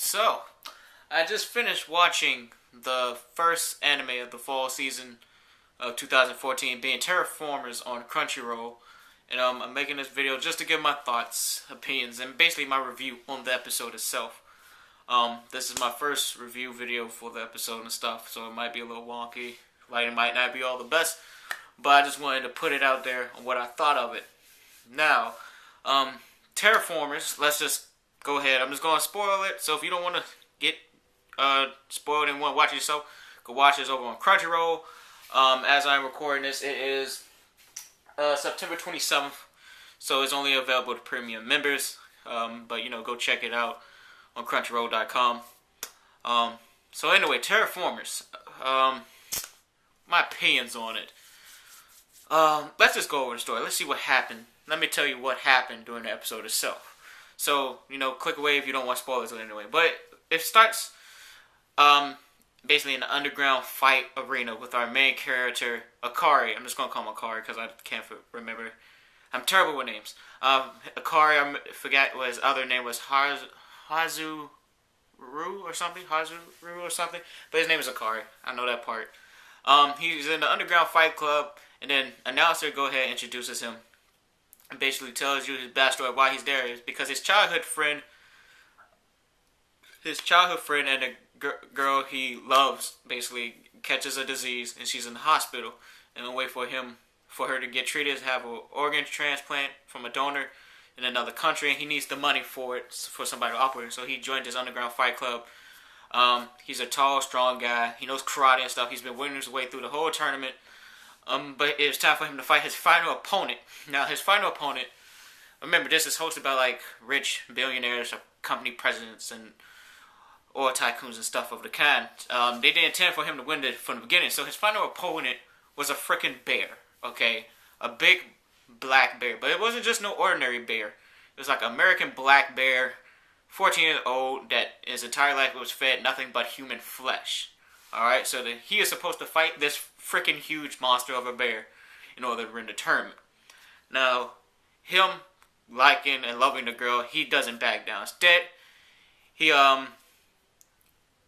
So, I just finished watching the first anime of the fall season of 2014, being Terraformars on Crunchyroll. And I'm making this video just to give my thoughts, opinions, and basically my review on the episode itself. This is my first review video for the episode and stuff, so it might be a little wonky. Like, it might not be all the best, but I just wanted to put it out there on what I thought of it. Now, Terraformars, let's just go ahead. I'm just going to spoil it, so if you don't want to get spoiled and want to watch it yourself, go watch this over on Crunchyroll. As I'm recording this, it is September 27th, so it's only available to premium members. But go check it out on Crunchyroll.com. So anyway, Terraformars. My opinions on it. Let's just go over the story. Let's see what happened. Let me tell you what happened during the episode itself. So, click away if you don't want spoilers anyway. But it starts basically in the underground fight arena with our main character, Akari. I'm just going to call him Akari because I can't remember. I'm terrible with names. Akari, I forgot what his other name was. Hazuru or something. But his name is Akari. I know that part. He's in the underground fight club, and then announcer go ahead and introduces him. And basically tells you his backstory, why he's there is because his childhood friend and the girl he loves basically catches a disease, and she's in the hospital, and wait for her to get treated, have an organ transplant from a donor in another country, and he needs the money for it, for somebody to operate. So he joined this underground fight club. He's a tall, strong guy. He knows karate and stuff. He's been winning his way through the whole tournament. But it was time for him to fight his final opponent. Now, his final opponent, remember, this is hosted by, like, rich billionaires or company presidents and oil tycoons and stuff of the kind. They didn't intend for him to win from the beginning. So his final opponent was a freaking bear, okay? A big black bear. But it wasn't just no ordinary bear. It was like an American black bear, 14 years old, that his entire life was fed nothing but human flesh. Alright, so he is supposed to fight this freaking huge monster of a bear in order to win the tournament. Now, him liking and loving the girl, he doesn't back down. Instead, he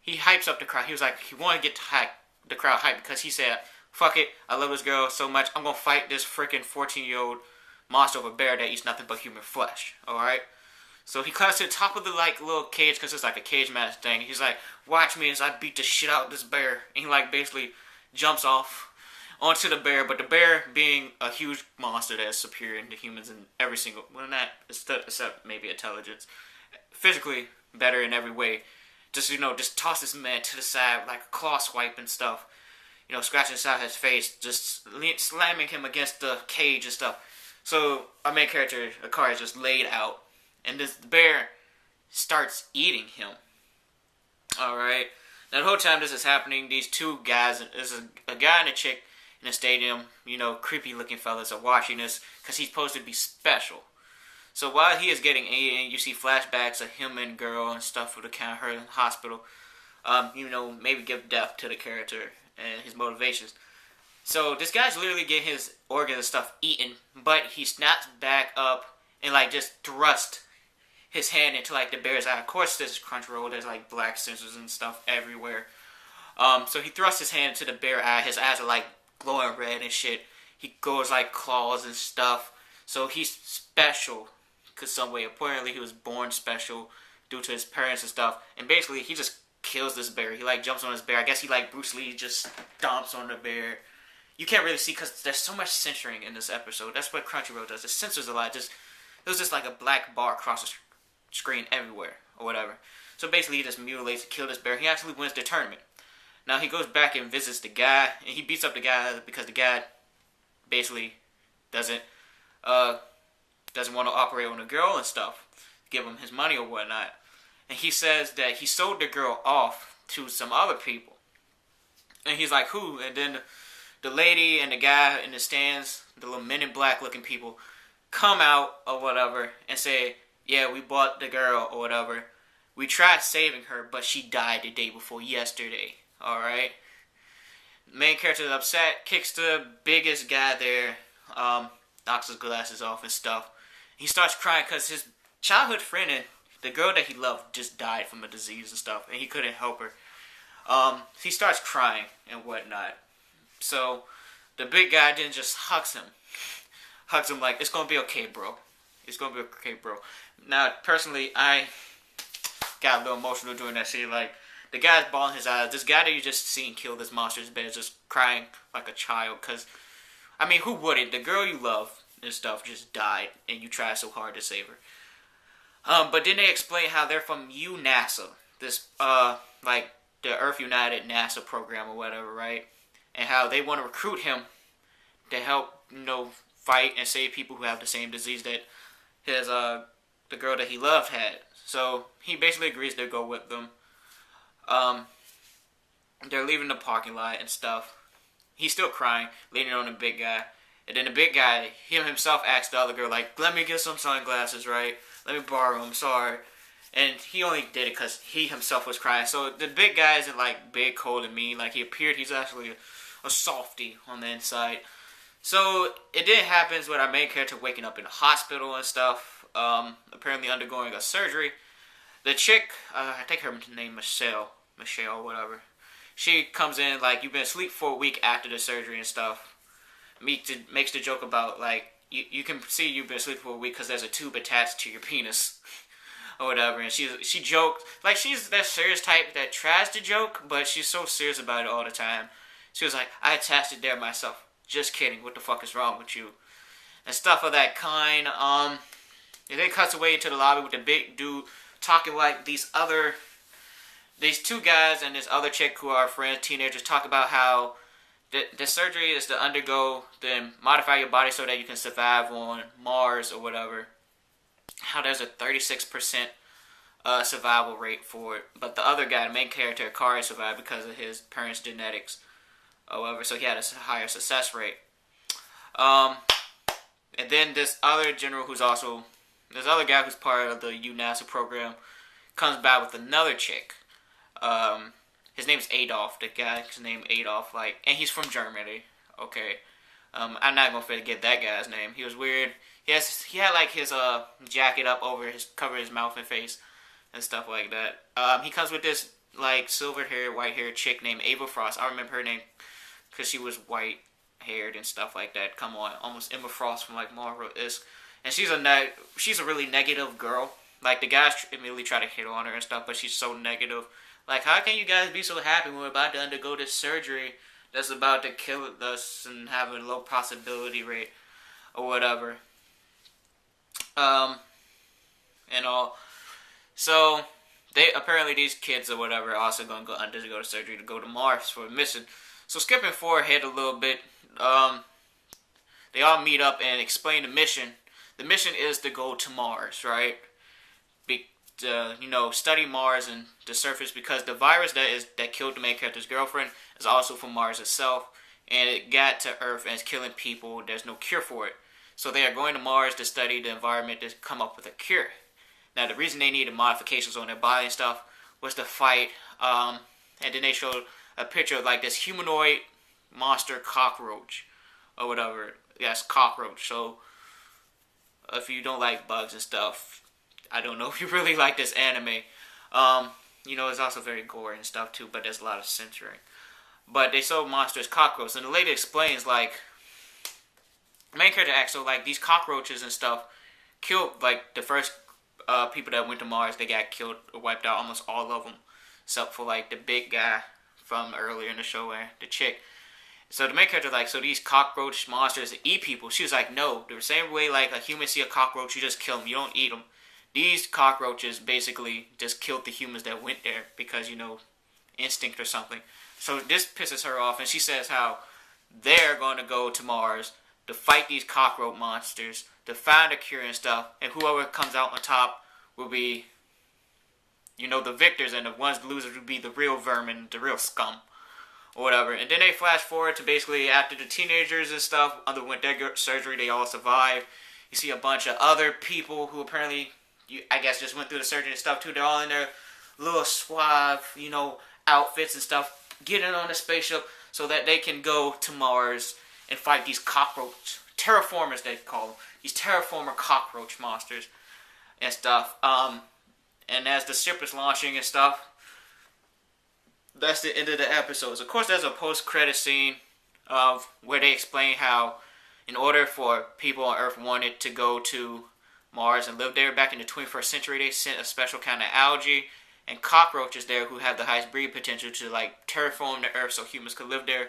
hypes up the crowd. He was like, he wanted to get the crowd hyped because he said, fuck it, I love this girl so much, I'm going to fight this freaking 14-year-old monster of a bear that eats nothing but human flesh. Alright? So he climbs to the top of the little cage, because it's like a cage match thing. He's like, watch me as I beat the shit out of this bear. And he basically jumps off onto the bear. But the bear, being a huge monster that is superior to humans in every single, well, not except maybe intelligence, physically better in every way. Just toss this man to the side like a claw swipe and stuff. Scratching inside his face, just slamming him against the cage and stuff. So our main character, Akari, is just laid out. And this bear starts eating him. Alright. Now the whole time this is happening, these two guys, there's a guy and a chick in the stadium, creepy looking fellas are watching this because he's supposed to be special. So while he is getting eaten, you see flashbacks of him and girl and stuff with the kind of her in the hospital. Maybe give depth to the character and his motivations. So this guy's literally getting his organs and stuff eaten, but he snaps back up and just thrust his hand into the bear's eye. Of course, this is Crunchyroll. There's black sensors and stuff everywhere. So he thrusts his hand into the bear eye. His eyes are glowing red and shit. He goes claws and stuff. So he's special, cause some way. Apparently, he was born special due to his parents and stuff. And basically, he just kills this bear. He jumps on this bear. I guess he Bruce Lee just stomps on the bear. You can't really see because there's so much censoring in this episode. That's what Crunchyroll does. It censors a lot. It was just a black bar across the screen everywhere, or whatever. So basically, he just mutilates and kills this bear. He actually wins the tournament. Now, he goes back and visits the guy, and he beats up the guy because the guy basically doesn't want to operate on the girl and stuff, give him his money or whatnot. And he says that he sold the girl off to some other people. And he's like, who? And then the lady and the guy in the stands, the little men in black looking people, come out or whatever and say, yeah, we bought the girl or whatever. We tried saving her, but she died the day before yesterday. Alright? Main character is upset, kicks the biggest guy there, knocks his glasses off and stuff. He starts crying because his childhood friend and the girl that he loved just died from a disease and stuff, and he couldn't help her. He starts crying and whatnot. So the big guy then just hugs him like, it's gonna be okay, bro. It's gonna be okay, bro. Now, personally, I got a little emotional during that scene. Like, the guy's bawling his eyes. This guy that you just seen kill this monster's bed is just crying like a child. Because, I mean, who wouldn't? The girl you love and stuff just died, and you tried so hard to save her. But then they explain how they're from NASA, this, like, the Earth United NASA program or whatever, right? And how they want to recruit him to help, fight and save people who have the same disease that the girl that he loved had. So he basically agrees to go with them. They're leaving the parking lot and stuff. He's still crying, leaning on the big guy. And then the big guy, himself asks the other girl, like, let me get some sunglasses, right? Let me borrow them, sorry. And he only did it because he himself was crying. So the big guy isn't like big, cold, and mean. Like, he's actually a softie on the inside. So it then happens with our main character waking up in the hospital and stuff. Apparently undergoing a surgery. The chick, I think her name Michelle, whatever. She comes in like, you've been asleep for a week after the surgery and stuff. Makes the joke about like, you can see you've been asleep for a week because there's a tube attached to your penis. Or whatever, and she joked, like, she's that serious type that tries to joke, but she's so serious about it all the time. She was like, I attached it there myself. Just kidding, what the fuck is wrong with you? And stuff of that kind. And then cuts away into the lobby with the big dude talking like these two guys and this other chick who are friends, teenagers, talk about how the surgery is to undergo, then modify your body so that you can survive on Mars or whatever. How there's a 36% survival rate for it. But the other guy, the main character, Kari, survived because of his parents' genetics. However, so he had a higher success rate. And then this other general this other guy who's part of the UNASA program comes by with another chick. His name's Adolf. The guy's name Adolf, and he's from Germany. Okay. I'm not gonna forget that guy's name. He was weird. He had like his jacket up over cover his mouth and face and stuff like that. He comes with this like silver hair, white haired chick named Ava Frost. I remember her name because she was white haired and stuff like that. Come on, almost Emma Frost from like Marvel-esque. And she's a really negative girl. Like, the guys immediately try to hit on her and stuff, but she's so negative. Like, how can you guys be so happy when we're about to undergo this surgery that's about to kill us and have a low possibility rate or whatever? And all. So, apparently these kids or whatever are also going to undergo the surgery to go to Mars for a mission. So, skipping forward a little bit, they all meet up and explain the mission. The mission is to go to Mars, right? Study Mars and the surface, because the virus that killed the main character's girlfriend is also from Mars itself, and it got to Earth and it's killing people. There's no cure for it. So they are going to Mars to study the environment to come up with a cure. Now, the reason they needed modifications on their body and stuff was to fight, and then they showed a picture of like this humanoid monster cockroach or whatever. Yes, cockroach. So if you don't like bugs and stuff, I don't know if you really like this anime. It's also very gory and stuff too, but there's a lot of censoring. But they saw monsters cockroaches, and the lady explains, like, main character acts, so like these cockroaches and stuff killed like the first people that went to Mars. They got killed or wiped out, almost all of them, except for like the big guy from earlier in the show, where the chick. So the main character like, so these cockroach monsters eat people. She was like, no, the same way like a human see a cockroach, you just kill them, you don't eat them. These cockroaches basically just killed the humans that went there because, instinct or something. So this pisses her off, and she says how they're going to go to Mars to fight these cockroach monsters, to find a cure and stuff, and whoever comes out on top will be, the victors, and the losers will be the real vermin, the real scum, or whatever. And then they flash forward to basically after the teenagers and stuff underwent their surgery, they all survived. You see a bunch of other people who apparently, I guess, just went through the surgery and stuff too. They're all in their little suave, outfits and stuff, getting on a spaceship so that they can go to Mars and fight these cockroach terraformers, they call them. These terraformer cockroach monsters and stuff. And as the ship is launching and stuff, that's the end of the episodes. Of course, there's a post-credit scene of where they explain how, in order for people on Earth wanted to go to Mars and live there back in the 21st century, they sent a special kind of algae and cockroaches there who have the highest breed potential to like terraform the Earth so humans could live there.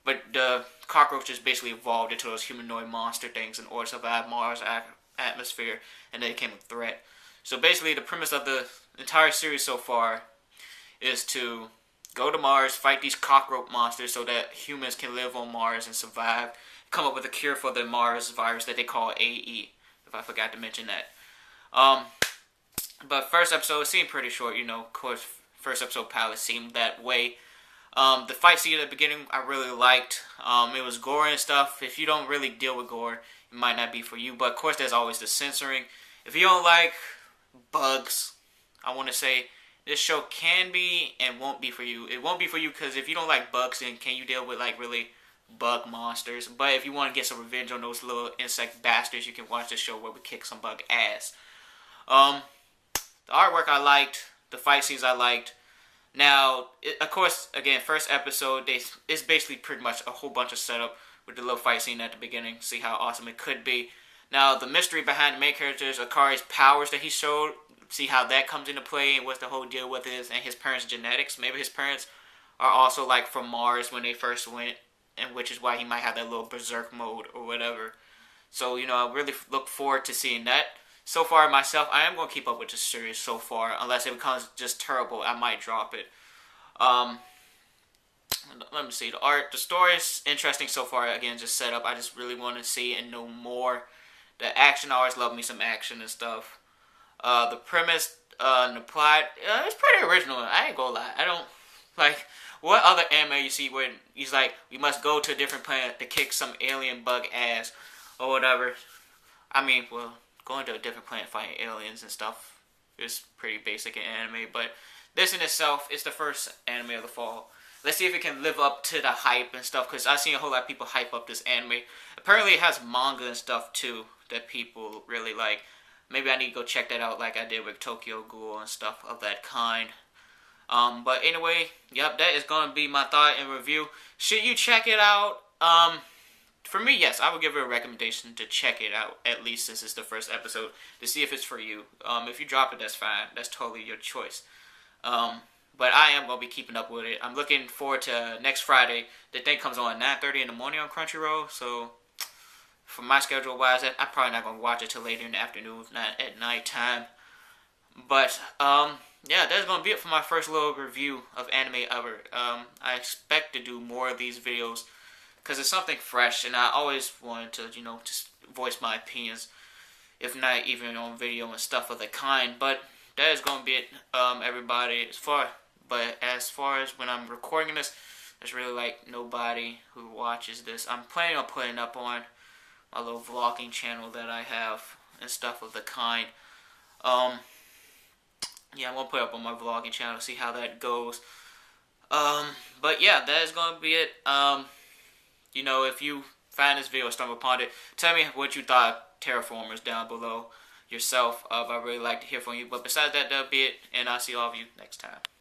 But the cockroaches basically evolved into those humanoid monster things in order to survive Mars' atmosphere, and they became a threat. So basically, the premise of the entire series so far is to go to Mars, fight these cockroach monsters so that humans can live on Mars and survive, come up with a cure for the Mars virus that they call AE, if I forgot to mention that. But first episode seemed pretty short, of course, first episode pilot seemed that way. The fight scene at the beginning I really liked. It was gore and stuff. If you don't really deal with gore, it might not be for you. But of course, there's always the censoring. If you don't like bugs, I want to say this show can be and won't be for you. It won't be for you because if you don't like bugs, then can you deal with like really bug monsters? But if you want to get some revenge on those little insect bastards, you can watch this show where we kick some bug ass. The artwork I liked. The fight scenes I liked. Now, of course, again, first episode, it's basically pretty much a whole bunch of setup with the little fight scene at the beginning. See how awesome it could be. Now, the mystery behind the main character is Akari's powers that he showed. See how that comes into play and what the whole deal with is, and his parents' genetics. Maybe his parents are also like from Mars when they first went, and which is why he might have that little berserk mode or whatever. So, I really look forward to seeing that. So far, myself, I am going to keep up with this series so far. Unless it becomes just terrible, I might drop it. Let me see. The story is interesting so far. Again, just set up. I just really want to see and know more. The action, I always love me some action and stuff. The premise and the plot, it's pretty original. I ain't gonna lie. I don't, like, what other anime you see where he's like, we must go to a different planet to kick some alien bug ass or whatever. I mean, well, going to a different planet fighting aliens and stuff is pretty basic in anime, but this in itself is the first anime of the fall. Let's see if it can live up to the hype and stuff, because I've seen a whole lot of people hype up this anime. Apparently it has manga and stuff too that people really like. Maybe I need to go check that out like I did with Tokyo Ghoul and stuff of that kind. But anyway, yep, that is going to be my thought and review. Should you check it out? For me, yes, I would give it a recommendation to check it out, at least since it's the first episode, to see if it's for you. If you drop it, that's fine. That's totally your choice. But I am going to be keeping up with it. I'm looking forward to next Friday. The thing comes on at 9:30 in the morning on Crunchyroll, so for my schedule-wise, I'm probably not going to watch it till later in the afternoon, not at nighttime. But, yeah, that's going to be it for my first little review of anime ever. I expect to do more of these videos, because it's something fresh, and I always wanted to, just voice my opinions, if not even on video and stuff of the kind. But that is going to be it, everybody. But as far as when I'm recording this, there's really, like, nobody who watches this. I'm planning on putting up on my little vlogging channel that I have and stuff of the kind. Yeah, I'm going to put it up on my vlogging channel to see how that goes. But yeah, that is going to be it. If you find this video or stumble upon it, tell me what you thought of Terraformars down below yourself. I'd really like to hear from you. But besides that, that'll be it. And I'll see all of you next time.